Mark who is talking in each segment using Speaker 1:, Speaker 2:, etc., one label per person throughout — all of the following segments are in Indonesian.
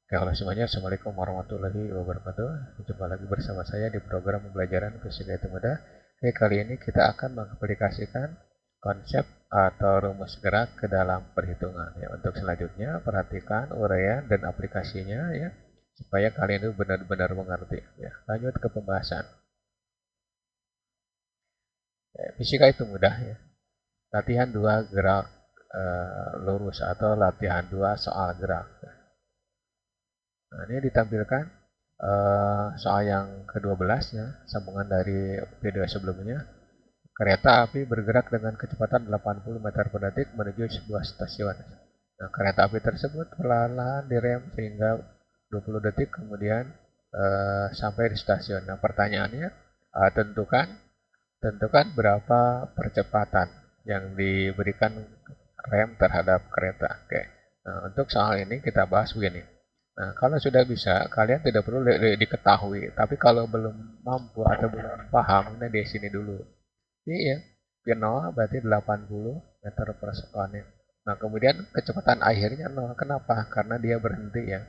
Speaker 1: Oke, halo semuanya, Assalamualaikum warahmatullahi wabarakatuh. Jumpa lagi bersama saya di program pembelajaran fisika itu mudah. Oke, kali ini kita akan mengaplikasikan konsep atau rumus gerak ke dalam perhitungan. Ya, untuk selanjutnya, perhatikan uraian dan aplikasinya ya, supaya kalian itu benar-benar mengerti. Ya, lanjut ke pembahasan. Fisika itu mudah ya. Latihan 2 gerak lurus atau latihan 2 soal gerak. Nah, ini ditampilkan soal yang ke-12 ya, sambungan dari video sebelumnya. Kereta api bergerak dengan kecepatan 80 meter per detik menuju sebuah stasiun. Nah, kereta api tersebut perlahan-lahan direm sehingga 20 detik kemudian sampai di stasiun. Nah, pertanyaannya tentukan berapa percepatan yang diberikan rem terhadap kereta. Oke. Nah, untuk soal ini kita bahas begini. Nah, kalau sudah bisa, kalian tidak perlu diketahui. Tapi kalau belum mampu atau belum paham, ini di sini dulu. Ini ya, P0 berarti 80 meter per sekon ya. Nah, kemudian kecepatan akhirnya 0. Kenapa? Karena dia berhenti ya.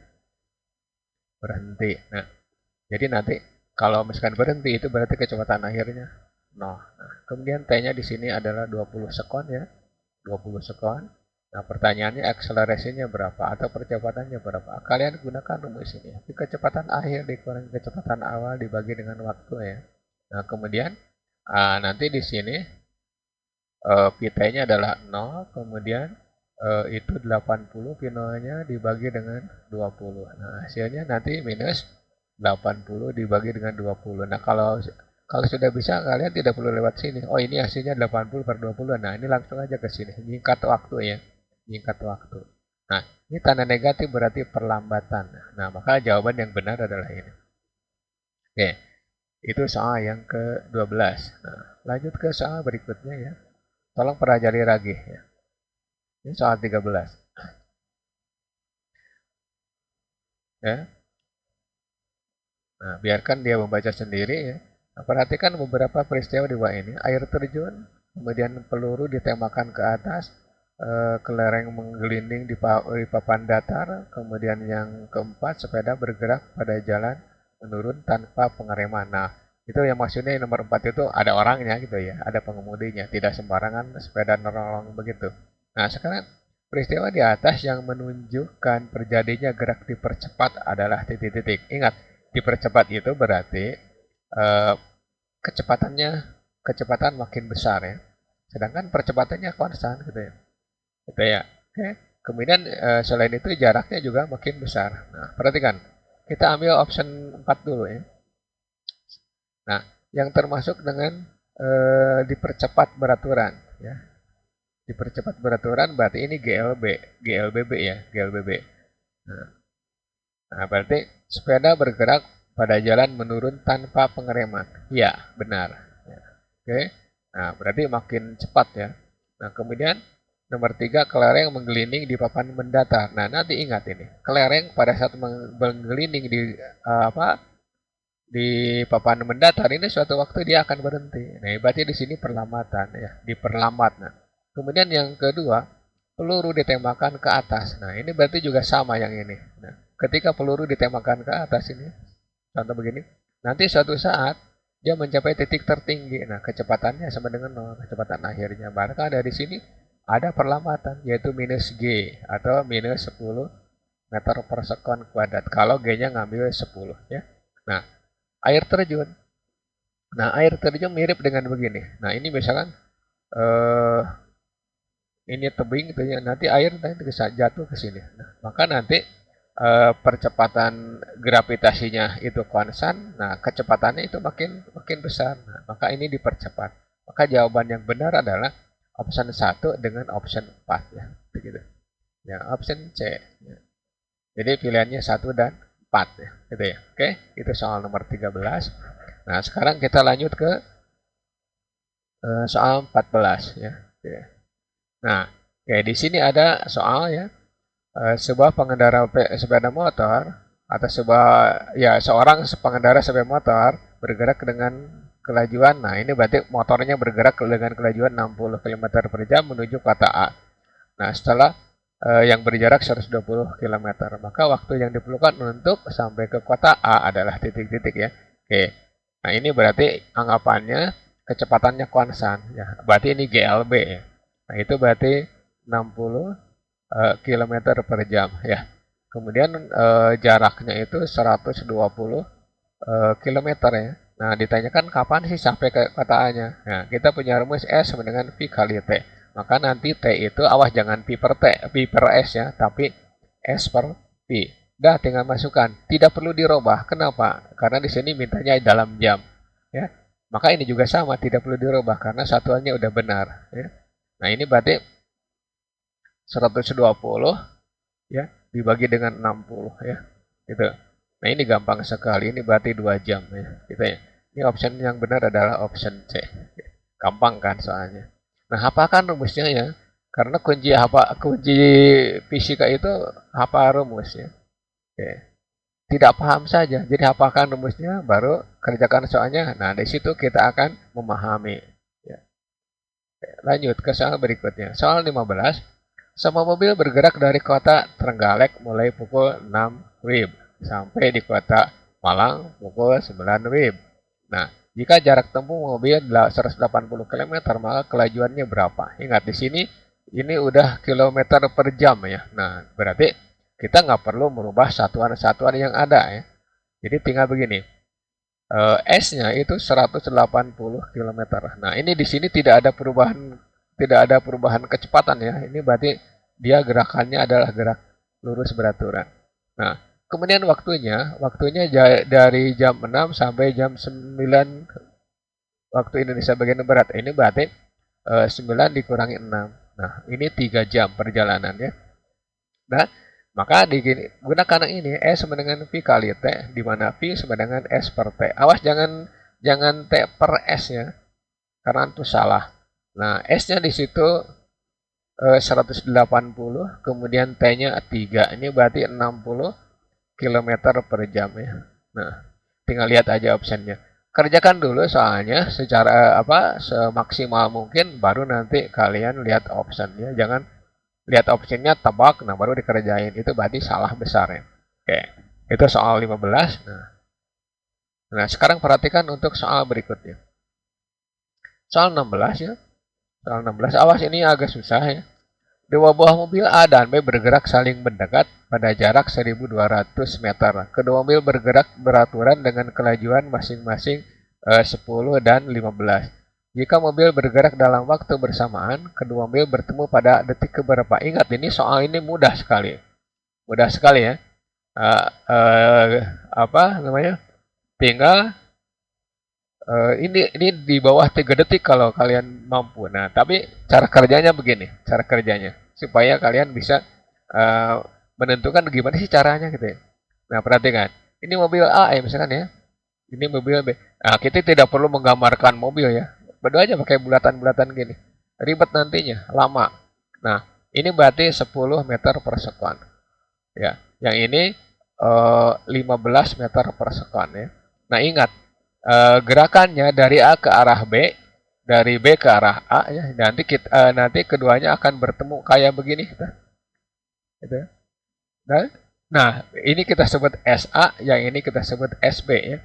Speaker 1: Berhenti. Nah, jadi nanti kalau misalkan berhenti itu berarti kecepatan akhirnya 0. Nah, kemudian T-nya di sini adalah 20 sekon ya. 20 sekon. Nah, pertanyaannya akselerasinya berapa atau percepatannya berapa? Kalian gunakan rumus ini. Kecepatan akhir dikurangi kecepatan awal dibagi dengan waktu ya. Nah, kemudian nanti di sini P-nya adalah 0, kemudian itu 80, P0-nya dibagi dengan 20. Nah, hasilnya nanti minus 80 dibagi dengan 20. Nah, kalau sudah bisa, kalian tidak perlu lewat sini. Oh, ini hasilnya 80 per 20. Nah, ini langsung aja ke sini. Nyingkat waktu ya. Nyingkat waktu. Nah, ini tanda negatif berarti perlambatan. Nah, maka jawaban yang benar adalah ini. Oke, itu soal yang ke-12. Nah, lanjut ke soal berikutnya ya. Tolong pelajari lagi ya. Ini soal 13. Ya. Nah, biarkan dia membaca sendiri ya. Nah, perhatikan beberapa peristiwa di bawah ini. Air terjun, kemudian peluru ditembakkan ke atas, kelereng menggelinding di papan datar, kemudian yang keempat, sepeda bergerak pada jalan menurun tanpa pengereman. Nah, itu yang maksudnya yang nomor 4 itu ada orangnya gitu ya, ada pengemudinya, tidak sembarangan sepeda nolong begitu. Nah, sekarang peristiwa di atas yang menunjukkan terjadinya gerak dipercepat adalah titik-titik. Ingat, dipercepat itu berarti eh, kecepatan makin besar ya. Sedangkan percepatannya konstan gitu ya. Gitu ya. Oke. Kemudian selain itu jaraknya juga makin besar. Nah, perhatikan. Kita ambil option 4 dulu ya. Nah, yang termasuk dengan dipercepat beraturan ya. Dipercepat beraturan berarti ini GLBB ya, GLBB. Nah, berarti sepeda bergerak pada jalan menurun tanpa pengereman. Ya, benar. Ya. Oke. Nah, berarti makin cepat ya. Nah, kemudian nomor 3, kelereng menggelinding di papan mendatar. Nah, nanti ingat ini. Kelereng pada saat menggelinding di papan mendatar ini suatu waktu dia akan berhenti. Nah, berarti di sini perlambatan ya, diperlambat. Nah, kemudian yang kedua, peluru ditembakkan ke atas. Nah, ini berarti juga sama yang ini. Nah, ketika peluru ditembakkan ke atas ini, contoh begini, nanti suatu saat dia mencapai titik tertinggi. Nah, kecepatannya sama dengan 0, kecepatan akhirnya. Maka dari sini ada perlambatan, yaitu minus G atau minus 10 meter per sekon kuadrat. Kalau G-nya ngambil 10 ya. Nah, air terjun. Nah, air terjun mirip dengan begini. Nah, ini misalkan eh, ini tebing gitu ya, nanti air nanti bisa jatuh ke sini. Nah, maka nanti percepatan gravitasinya itu konstan, nah kecepatannya itu makin makin besar. Nah, maka ini dipercepat. Maka jawaban yang benar adalah option 1 dengan option 4 ya. Begitu. Ya, option C. Ya. Jadi pilihannya 1 dan 4 ya, gitu ya. Oke, itu soal nomor 13. Nah, sekarang kita lanjut ke soal 14 ya. Oke. Nah, oke, di sini ada soal ya, sebuah pengendara sepeda motor atau seorang pengendara sepeda motor bergerak dengan kelajuan. Nah, ini berarti motornya bergerak dengan kelajuan 60 km per jam menuju kota A. Nah, setelah yang berjarak 120 km. Maka waktu yang diperlukan untuk sampai ke kota A adalah titik-titik ya. Oke. Nah, ini berarti anggapannya kecepatannya konstan ya. Berarti ini GLB ya. Nah, itu berarti 60 km per jam ya. Kemudian jaraknya itu 120 km ya. Nah, ditanyakan kapan sih sampai ke kota A-nya. Nah, kita punya rumus S sama dengan V kali T. Maka nanti T itu, awas jangan Pi per T, Pi per S ya, tapi S per Pi. Dah, tinggal masukkan. Tidak perlu dirubah. Kenapa? Karena di sini mintanya dalam jam. Ya. Maka ini juga sama, tidak perlu dirubah karena satuannya udah benar. Ya. Nah, ini berarti 120 ya dibagi dengan 60 ya. Gitu. Nah, ini gampang sekali. Ini berarti 2 jam ya. Gitu ya. Ini option yang benar adalah option C. Gampang kan soalnya. Nah, apakah rumusnya ya? Karena kunci fisika itu apa rumusnya? Oke. Tidak paham saja. Jadi hafalkan rumusnya baru kerjakan soalnya. Nah, dari situ kita akan memahami. Ya. Oke, lanjut ke soal berikutnya. Soal 15. Semua mobil bergerak dari kota Trenggalek mulai pukul 6 WIB sampai di kota Malang pukul 9 WIB. Nah, jika jarak tempuh mobil 180 km, maka kelajuannya berapa? Ingat di sini ini udah kilometer per jam ya. Nah, berarti kita nggak perlu merubah satuan-satuan yang ada ya. Jadi tinggal begini. S-nya itu 180 km. Nah, ini di sini tidak ada perubahan kecepatan ya. Ini berarti dia gerakannya adalah gerak lurus beraturan. Nah, kemudian waktunya dari jam 6 sampai jam 9 waktu Indonesia bagian barat. Ini berarti 9 dikurangi 6. Nah, ini 3 jam perjalanannya. Nah, maka gunakan ini S sama dengan V kali T, di mana V sama dengan S per T. Awas jangan T per S ya, karena itu salah. Nah, S-nya di situ 180, kemudian T-nya 3. Ini berarti 60 km per jam ya. Nah, tinggal lihat aja optionnya. Kerjakan dulu soalnya secara semaksimal mungkin, baru nanti kalian lihat optionnya. Jangan lihat optionnya tebak, nah baru dikerjain. Itu berarti salah besar ya. Oke, itu soal 15. Nah, sekarang perhatikan untuk soal berikutnya. Soal 16 ya. Soal 16, awas ini agak susah ya. Dua buah mobil A dan B bergerak saling mendekat pada jarak 1.200 meter. Kedua mobil bergerak beraturan dengan kelajuan masing-masing 10 dan 15. Jika mobil bergerak dalam waktu bersamaan, kedua mobil bertemu pada detik keberapa? Ingat, ini soal ini mudah sekali. Mudah sekali ya. Tinggal ini di bawah 3 detik kalau kalian mampu. Nah, tapi cara kerjanya begini, cara kerjanya supaya kalian bisa menentukan gimana sih caranya gitu ya. Nah, perhatikan. Ini mobil A ya misalkan ya. Ini mobil B. Nah, kita tidak perlu menggambarkan mobil ya. Berdua aja pakai bulatan-bulatan gini. Ribet nantinya, lama. Nah, ini berarti 10 meter per sekon. Ya, yang ini 15 meter per sekon ya. Nah, ingat gerakannya dari A ke arah B, dari B ke arah A ya. Nanti keduanya akan bertemu kayak begini. Gitu. Nah, ini kita sebut SA, yang ini kita sebut SB ya.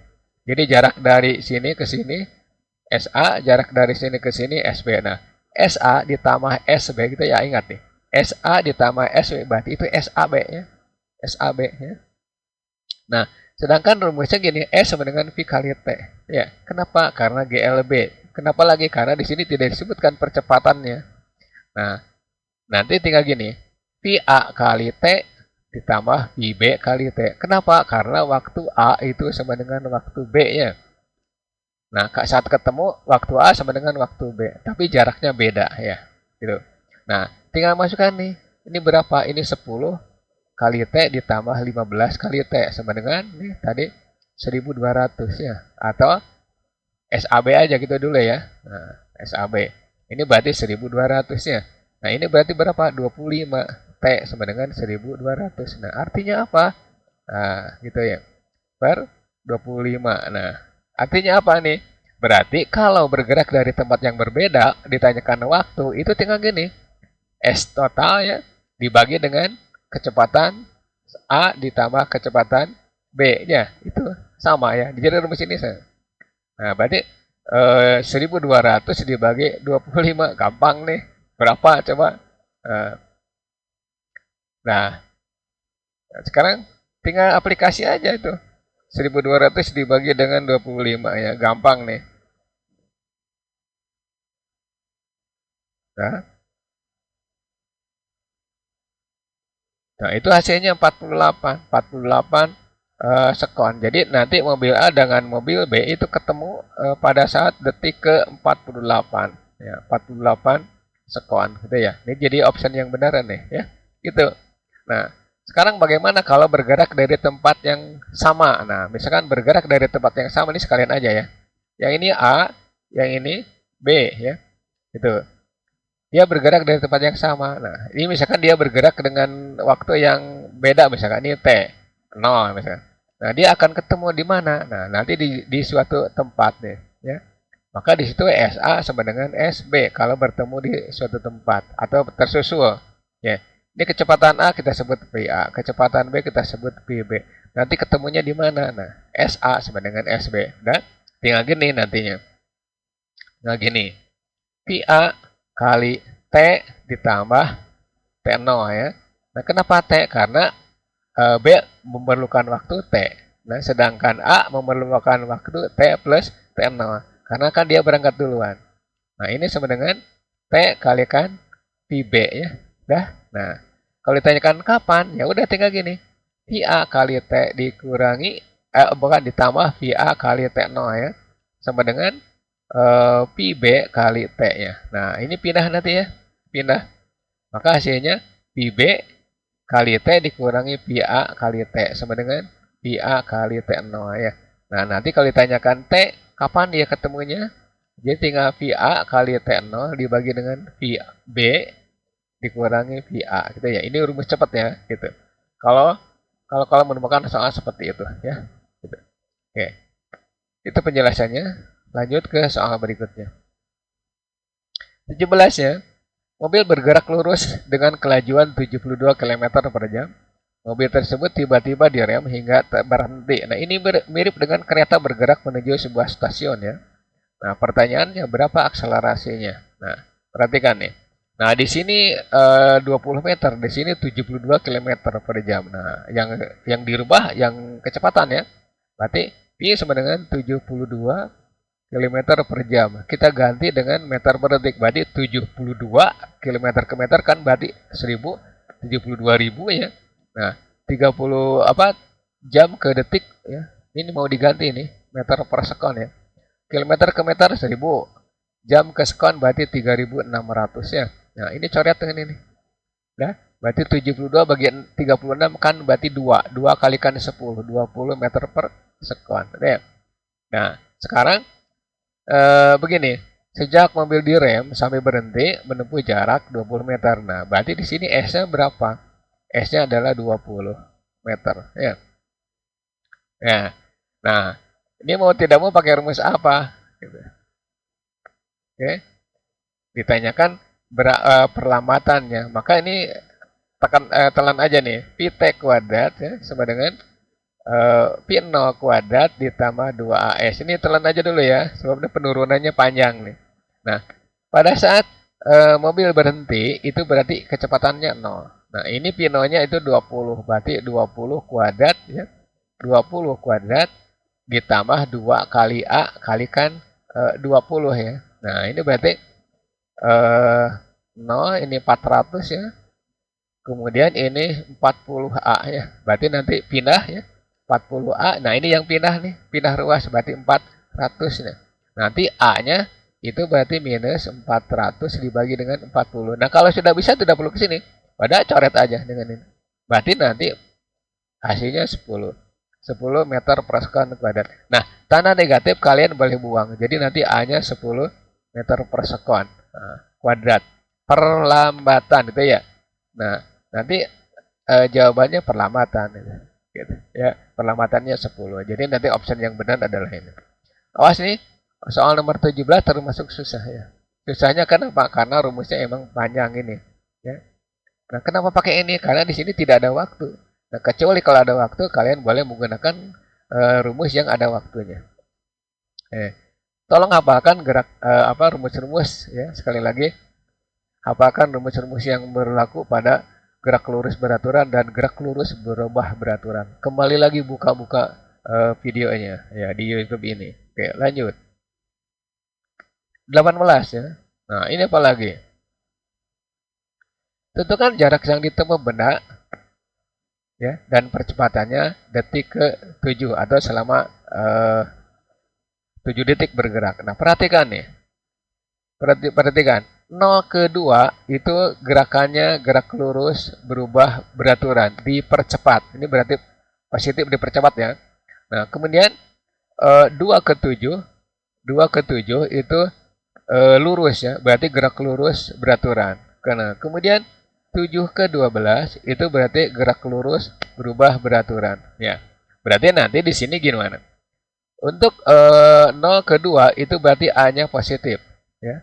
Speaker 1: Jadi jarak dari sini ke sini SA, jarak dari sini ke sini SB. Nah, SA ditambah SB gitu ya, ingat nih. SA ditambah SB berarti itu SAB ya. SAB ya. Nah, sedangkan rumusnya gini, S sama dengan V kali T. Ya, kenapa? Karena GLB. Kenapa lagi? Karena di sini tidak disebutkan percepatannya. Nah, nanti tinggal gini, VA kali T ditambah VB kali T. Kenapa? Karena waktu A itu sama dengan waktu B ya. Nah, saat ketemu, waktu A sama dengan waktu B. Tapi jaraknya beda ya. Gitu. Nah, tinggal masukkan nih. Ini berapa? Ini 10 kali T ditambah 15 kali T. Sama dengan nih tadi 1.200 ya. Atau SAB aja gitu dulu ya. Nah, SAB. Ini berarti 1.200 ya. Nah, ini berarti berapa? 25. T sama dengan 1.200. Nah, artinya apa? Nah, gitu ya. Per 25. Nah, artinya apa nih? Berarti kalau bergerak dari tempat yang berbeda, ditanyakan waktu, itu tinggal gini. S total ya, dibagi dengan kecepatan A ditambah kecepatan B-nya. Itu sama ya. Jadi rumus ini saya. Nah, berarti 1200 dibagi 25. Gampang nih. Berapa coba? Eh, Nah, sekarang tinggal aplikasi aja itu. 1200 dibagi dengan 25 ya. Gampang nih. Nah, Nah, itu hasilnya 48. 48 sekon. Jadi nanti mobil A dengan mobil B itu ketemu pada saat detik ke-48. Ya, 48 sekon gitu ya. Ini jadi option yang benar nih ya. Gitu. Nah, sekarang bagaimana kalau bergerak dari tempat yang sama? Nah, misalkan bergerak dari tempat yang sama ini sekalian aja ya. Yang ini A, yang ini B ya. Itu. Dia bergerak dari tempat yang sama. Nah, ini misalkan dia bergerak dengan waktu yang beda, misalkan ini T, 0 misalkan. Nah, dia akan ketemu di mana? Nah, nanti di suatu tempat nih, ya. Maka di situ SA sama dengan SB kalau bertemu di suatu tempat atau tersusul, ya. Ini kecepatan A kita sebut VA, kecepatan B kita sebut VB. Nanti ketemunya di mana? Nah, SA sama dengan SB. Dan tinggal gini nantinya. Nah, gini. VA kali T ditambah T0 ya. Nah, kenapa T? Karena B memerlukan waktu T. Nah, sedangkan A memerlukan waktu T plus T0. Karena kan dia berangkat duluan. Nah, ini sama dengan T kalikan VB ya. Dah. Nah, kalau ditanyakan kapan, ya udah tinggal gini. VA kali T dikurangi, bukan ditambah VA kali T0 ya. Sama dengan PB kali T-nya. Nah, ini pindah nanti ya. Pindah. Maka hasilnya PB kali T dikurangi PA kali T. Sama dengan PA kali T0 ya. Nah, nanti kalau ditanyakan T, kapan dia ketemunya? Jadi tinggal VA kali T0 dibagi dengan VB dikurangi VA. Gitu ya. Ini rumus cepat ya. Gitu. Kalau menemukan soal seperti itu ya. Gitu. Oke. Itu penjelasannya. Lanjut ke soal berikutnya. 17 ya. Mobil bergerak lurus dengan kelajuan 72 km per jam. Mobil tersebut tiba-tiba direm hingga berhenti. Nah, ini mirip dengan kereta bergerak menuju sebuah stasiun ya. Nah, pertanyaannya berapa akselerasinya? Nah, perhatikan nih. Nah, di sini 20 meter, di sini 72 km per jam. Nah, yang dirubah yang kecepatan ya. Berarti P sama dengan 72 kilometer per jam. Kita ganti dengan meter per detik. Berarti 72 kilometer ke meter kan berarti 72.000 ya. Nah, 30 jam ke detik ya. Ini mau diganti nih meter per sekon ya. Kilometer ke meter 1000. Jam ke sekon berarti 3.600 ya. Nah, ini coret dengan ini. Nah, berarti 72 bagi 36 kan berarti 2. 2 kalikan 10. 20 meter per sekon. Nah, sekarang begini, sejak mobil direm sampai berhenti menempuh jarak 20 meter. Nah, berarti di sini S-nya berapa? S-nya adalah 20 meter. Ya. Nah, ini mau tidak mau pakai rumus apa? Gitu. Oke. Ditanyakan perlamatannya. Maka ini telan aja nih. Pt kuadrat ya, sama dengan P0 kuadrat ditambah 2AS. Ini telan aja dulu ya, sebabnya penurunannya panjang nih. Nah, pada saat mobil berhenti, itu berarti kecepatannya 0. Nah, ini P0-nya itu 20, berarti 20 kuadrat ya. 20 kuadrat ditambah 2 kali A kalikan 20 ya. Nah, ini berarti 0, ini 400 ya. Kemudian ini 40A ya. Berarti nanti pindah ya. 40A. Nah, ini yang pindah nih. Pindah ruas berarti 400 nih. Nanti A-nya itu berarti minus 400 dibagi dengan 40. Nah, kalau sudah bisa tidak perlu ke sini. Pada coret aja dengan ini. Berarti nanti hasilnya 10. 10 meter per sekon kuadrat. Nah, tanda negatif kalian boleh buang. Jadi nanti A-nya 10 meter per sekon kuadrat. Perlambatan itu ya. Nah, nanti jawabannya perlambatan gitu. Ya, perlambatannya 10. Jadi nanti option yang benar adalah ini. Awas nih, soal nomor 17 termasuk susah ya. Susahnya kenapa? Karena rumusnya emang panjang ini, ya. Nah, kenapa pakai ini? Karena di sini tidak ada waktu. Nah, kecuali kalau ada waktu, kalian boleh menggunakan rumus yang ada waktunya. Tolong hafalkan rumus-rumus ya. Sekali lagi, hafalkan rumus-rumus yang berlaku pada gerak lurus beraturan dan gerak lurus berubah beraturan. Kembali lagi buka-buka videonya ya di YouTube ini. Oke, lanjut. 18 ya. Nah, ini apa lagi? Tentukan jarak yang ditempuh benda ya dan percepatannya detik ke 7 atau selama 7 detik bergerak. Nah, perhatikan nih. Perhatikan. 0 ke 2 itu gerakannya gerak lurus berubah beraturan, dipercepat. Ini berarti positif dipercepat ya. Nah, kemudian 2 ke 7, 2 ke 7 itu lurus ya, berarti gerak lurus beraturan. Karena kemudian 7 ke 12 itu berarti gerak lurus berubah beraturan ya. Berarti nanti di sini gimana? Untuk 0 ke 2 itu berarti A-nya positif ya.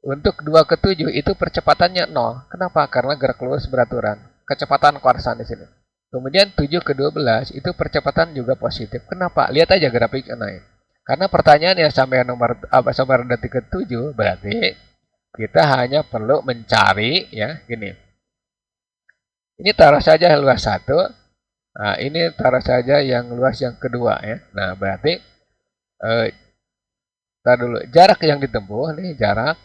Speaker 1: Untuk 2 ke 7 itu percepatannya 0. Kenapa? Karena gerak lurus beraturan. Kecepatan kuarsan di sini. Kemudian 7 ke 12 itu percepatan juga positif. Kenapa? Lihat aja grafiknya naik. Karena pertanyaannya sampai detik ke 7 berarti kita hanya perlu mencari ya gini. Ini taruh saja luas 1. Nah, ini taruh saja yang luas yang kedua ya. Nah, berarti dulu jarak yang ditempuh nih jarak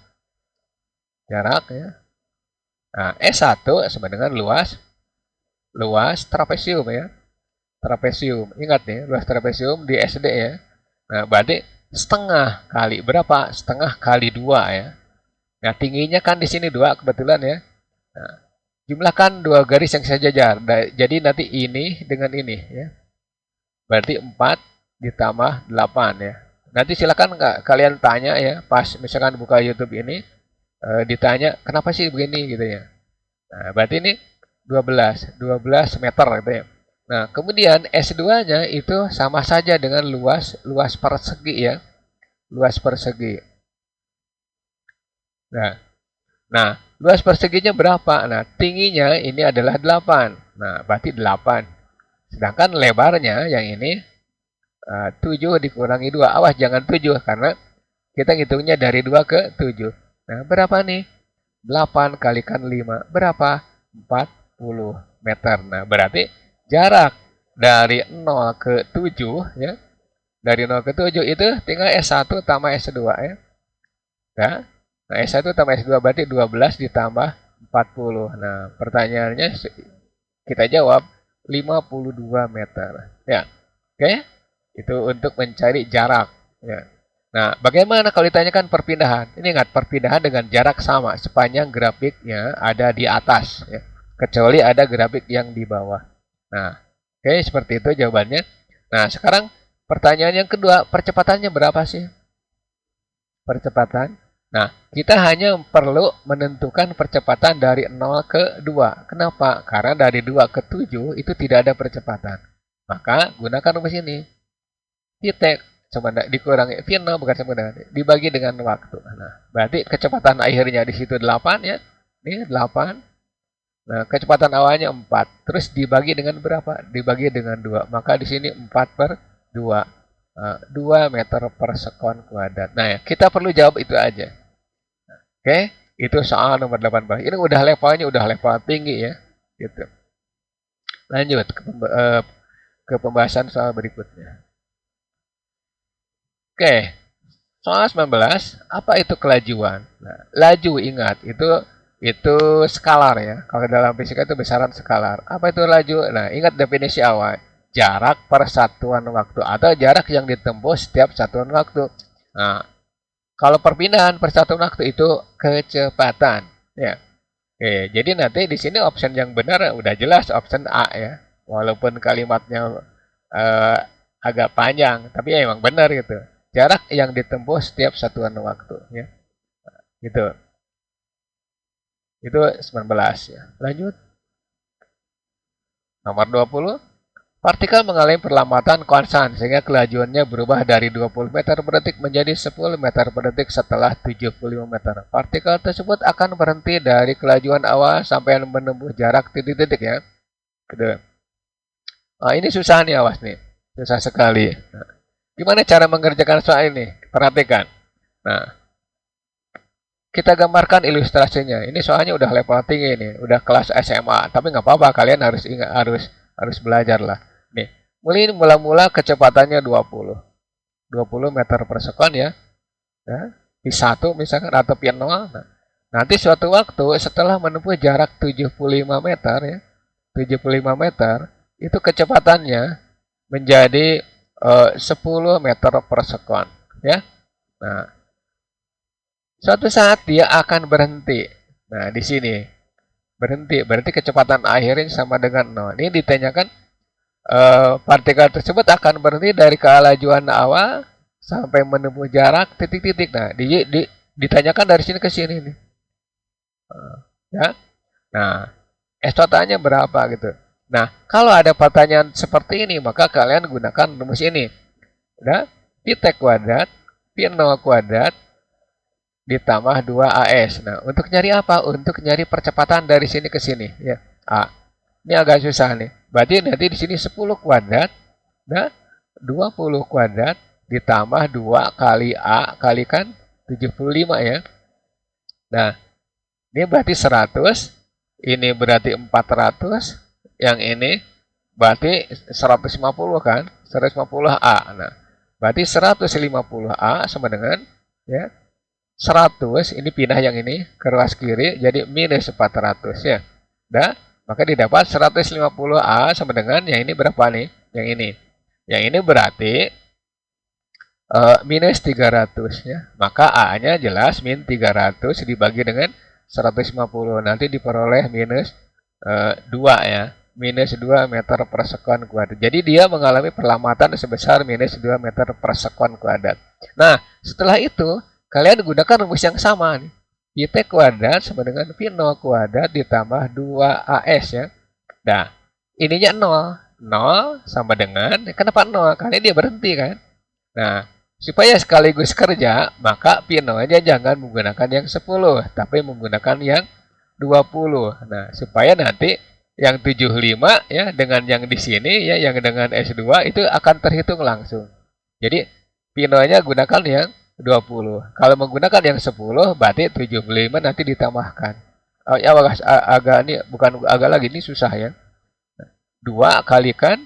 Speaker 1: ya. Nah, S1 sama dengan luas trapesium ya. Trapesium. Ingat nih, luas trapesium di SD ya. Nah, berarti setengah kali berapa? Setengah kali 2 ya. Nah, tingginya kan di sini 2 kebetulan ya. Nah, jumlahkan 2 garis yang sejajar. Jadi nanti ini dengan ini ya. Berarti 4 ditambah 8 ya. Nanti silakan kalian tanya ya, pas misalkan buka YouTube ini, ditanya, kenapa sih begini gitu ya. Nah, berarti ini 12 meter gitu ya. Nah, kemudian S2-nya itu sama saja dengan luas persegi ya. Luas persegi. Nah, luas perseginya berapa? Nah, tingginya ini adalah 8. Nah, berarti 8. Sedangkan lebarnya yang ini 7 dikurangi 2. Awas jangan 7 karena kita ngitungnya dari 2 ke 7. Nah, berapa nih? 8 kalikan 5. Berapa? 40 meter. Nah, berarti jarak dari 0 ke 7 ya. Dari 0 ke 7 itu tinggal S1 tambah S2 ya. Nah, S1 tambah S2 berarti 12 ditambah 40. Nah, pertanyaannya kita jawab 52 meter. Ya. Oke? Itu untuk mencari jarak ya. Nah, bagaimana kalau ditanyakan perpindahan? Ini ingat, perpindahan dengan jarak sama sepanjang grafiknya ada di atas ya. Kecuali ada grafik yang di bawah. Nah, oke, seperti itu jawabannya. Nah, sekarang pertanyaan yang kedua, percepatannya berapa sih? Percepatan. Nah, kita hanya perlu menentukan percepatan dari 0 ke 2. Kenapa? Karena dari 2 ke 7 itu tidak ada percepatan. Maka gunakan rumus ini. Titik sama dikurangi V0 bukan sama dengan dibagi dengan waktu. Nah, berarti kecepatan akhirnya di situ 8 ya. Ini 8. Nah, kecepatan awalnya 4. Terus dibagi dengan berapa? Dibagi dengan 2. Maka di sini 4 per 2. 2 meter per sekon kuadrat. Nah, ya, kita perlu jawab itu aja. Oke, itu soal nomor 18. Ini udah levelnya udah level tinggi ya. Gitu. Lanjut ke pembahasan soal berikutnya. Oke, soal 19, apa itu kelajuan? Nah, laju ingat, itu skalar ya. Kalau dalam fisika itu besaran skalar. Apa itu laju? Nah, ingat definisi awal. Jarak per satuan waktu atau jarak yang ditempuh setiap satuan waktu. Nah, kalau perpindahan per satuan waktu itu kecepatan. Ya. Oke, jadi nanti di sini option yang benar udah jelas option A ya. Walaupun kalimatnya agak panjang, tapi ya emang benar gitu. Jarak yang ditempuh setiap satuan waktu ya. Gitu. Itu 19 ya. Lanjut. Nomor 20. Partikel mengalami perlambatan konstan sehingga kelajuannya berubah dari 20 meter per detik menjadi 10 meter per detik setelah 75 meter. Partikel tersebut akan berhenti dari kelajuan awal sampai menempuh jarak titik-titik ya. Gitu. Nah, ini susah nih, awas nih. Susah sekali. Nah, gimana cara mengerjakan soal ini? Perhatikan. Nah, kita gambarkan ilustrasinya. Ini soalnya udah level tinggi nih, udah kelas SMA. Tapi nggak apa-apa, kalian harus ingat, harus belajar lah. Nih, mula-mula kecepatannya 20 meter per sekon ya. Pi 1 misalkan atau pi 0. Nah, nanti suatu waktu setelah menempuh jarak 75 meter ya, 75 meter itu kecepatannya menjadi 10 meter per sekon ya. Nah, suatu saat dia akan berhenti. Nah, di sini berhenti, berarti kecepatan akhirnya sama dengan 0. Ini ditanyakan partikel tersebut akan berhenti dari kelajuan awal sampai menempuh jarak titik-titik. Nah, ditanyakan dari sini ke sini nih. Ya. Nah, S-totalnya berapa gitu. Nah, kalau ada pertanyaan seperti ini, maka kalian gunakan rumus ini. Udah? Pi T kuadrat, Pi 0 kuadrat, ditambah 2AS. Nah, untuk nyari apa? Untuk nyari percepatan dari sini ke sini. Ya. A. Ini agak susah nih. Berarti nanti di sini 10 kuadrat, nah, 20 kuadrat, ditambah 2 kali A kalikan 75 ya. Nah, ini berarti 100, ini berarti 400, yang ini berarti 150 kan? 150A. Nah, berarti 150A sama dengan ya 100, ini pindah yang ini ke ruas kiri, jadi minus 400 ya. Nah, maka didapat 150A sama dengan yang ini berapa nih? Yang ini. Yang ini berarti minus 300 ya. Maka A-nya jelas min 300 dibagi dengan 150. Nanti diperoleh minus 2 ya. Minus 2 meter per sekon kuadrat. Jadi dia mengalami perlambatan sebesar minus 2 meter per sekon kuadrat. Nah, setelah itu kalian gunakan rumus yang sama nih. Pi T kuadrat sama dengan Pi 0 kuadrat ditambah 2AS ya. Nah, ininya 0. 0 sama dengan, kenapa 0? Karena dia berhenti kan. Nah, supaya sekaligus kerja, maka Pi 0 aja jangan menggunakan yang 10, tapi menggunakan yang 20. Nah, supaya nanti yang 75 ya dengan yang di sini ya, yang dengan S2 itu akan terhitung langsung. Jadi, Pi 0-nya gunakan yang 20. Kalau menggunakan yang 10, berarti 75 nanti ditambahkan. Ya agak ini bukan agak lagi, ini susah ya. 2 kalikan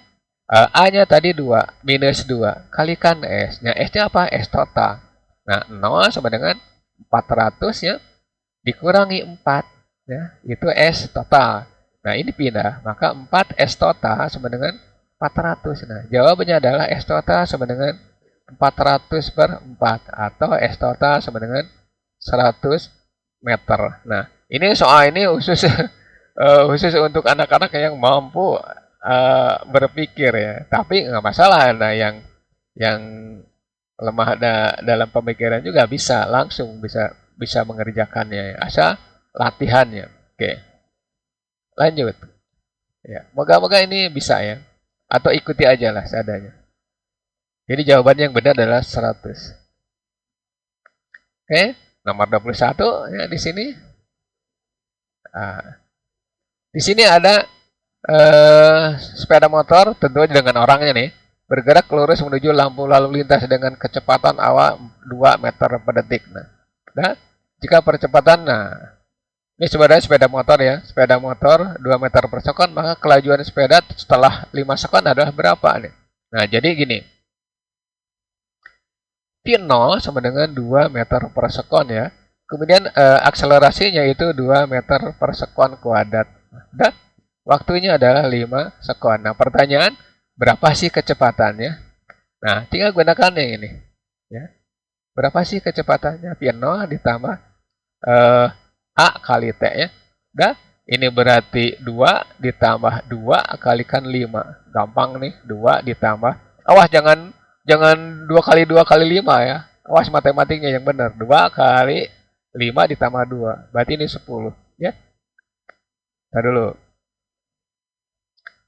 Speaker 1: A-nya tadi 2, minus 2, kalikan S-nya. S-nya apa? S total. Nah, 0 sama dengan 400 ya, dikurangi 4 ya, itu S total. Nah, ini pindah, maka 4 S total sama dengan 400. Nah, jawabannya adalah S total sama dengan 400 per 4 atau S total sama dengan 100 meter. Nah, ini soal ini khusus khusus untuk anak-anak yang mampu berpikir ya. Tapi nggak masalah. Nah, yang lemah dalam pemikiran juga bisa langsung bisa mengerjakannya asal latihannya. Oke. Lanjut. Ya, moga-moga ini bisa ya. Atau ikuti aja lah seadanya. Jadi jawabannya yang benar adalah 100. Oke, nomor 21 ya di sini. Nah, di sini ada sepeda motor, tentu aja dengan orangnya nih, bergerak lurus menuju lampu lalu lintas dengan kecepatan awal 2 meter per detik. Nah, jika percepatan, ini sebenarnya sepeda motor ya, sepeda motor 2 meter per sekon, maka kelajuan sepeda setelah 5 sekon adalah berapa nih? Nah, jadi gini. Pi 0 sama dengan 2 meter per sekon ya. Kemudian akselerasinya itu 2 meter per sekon kuadrat. Dan waktunya adalah 5 sekon. Nah, pertanyaan, berapa sih kecepatannya? Nah, tinggal gunakan yang ini. Ya. Berapa sih kecepatannya? Pi 0 ditambah A kali T ya. Dan ini berarti 2 ditambah 2 kalikan 5. Gampang nih, 2 ditambah. Awas jangan 2 kali 2 kali 5 ya. Awas matematiknya yang benar. 2 kali 5 ditambah 2. Berarti ini 10 ya. Nah, dulu.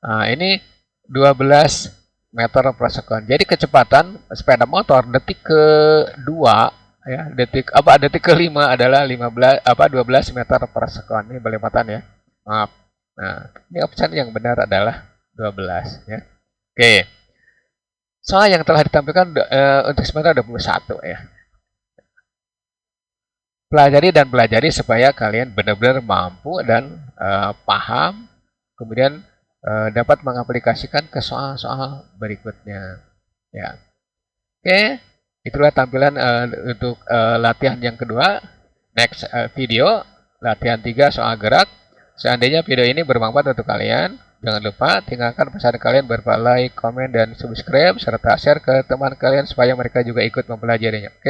Speaker 1: Nah, ini 12 meter per second. Jadi kecepatan sepeda motor detik kedua ya, detik kelima adalah 12 meter per second. Ini berlimpatan ya. Maaf. Nah, ini option yang benar adalah 12 ya. Oke. Soal yang telah ditampilkan untuk sementara 21 ya. Pelajari supaya kalian benar-benar mampu dan paham, kemudian dapat mengaplikasikan ke soal-soal berikutnya. Ya, oke, itulah tampilan untuk latihan yang kedua. Next video, latihan 3 soal gerak. Seandainya video ini bermanfaat untuk kalian, jangan lupa tinggalkan pesan kalian berupa like, komen, dan subscribe, serta share ke teman kalian supaya mereka juga ikut mempelajarinya. Oke.